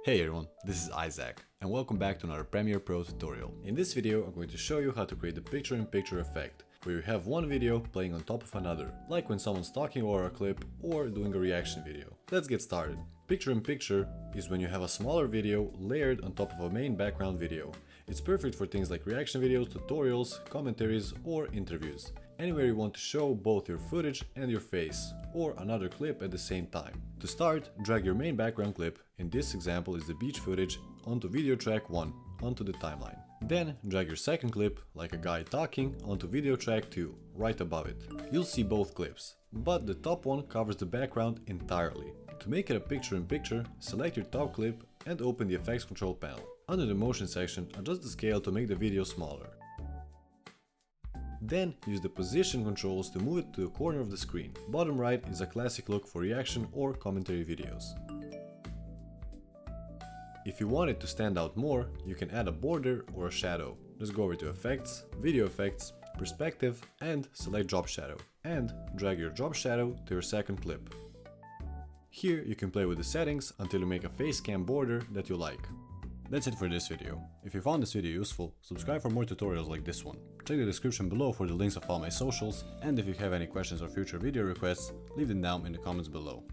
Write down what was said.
Hey everyone, this is Isaac, and welcome back to another Premiere Pro tutorial. In this video, I'm going to show you how to create the picture-in-picture effect, where you have one video playing on top of another, like when someone's talking over a clip or doing a reaction video. Let's get started. Picture-in-picture is when you have a smaller video layered on top of a main background video. It's perfect for things like reaction videos, tutorials, commentaries, or interviews. Anywhere you want to show both your footage and your face, or another clip at the same time. To start, drag your main background clip, in this example is the beach footage, onto video track 1, onto the timeline. Then drag your second clip, like a guy talking, onto video track 2, right above it. You'll see both clips, but the top one covers the background entirely. To make it a picture-in-picture, select your top clip and open the effects control panel. Under the motion section, adjust the scale to make the video smaller. Then use the position controls to move it to the corner of the screen. Bottom right is a classic look for reaction or commentary videos. If you want it to stand out more, you can add a border or a shadow. Just go over to Effects, Video Effects, Perspective and select Drop Shadow. And drag your drop shadow to your second clip. Here you can play with the settings until you make a face cam border that you like. That's it for this video. If you found this video useful, subscribe for more tutorials like this one. Check the description below for the links of all my socials, and if you have any questions or future video requests, leave them down in the comments below.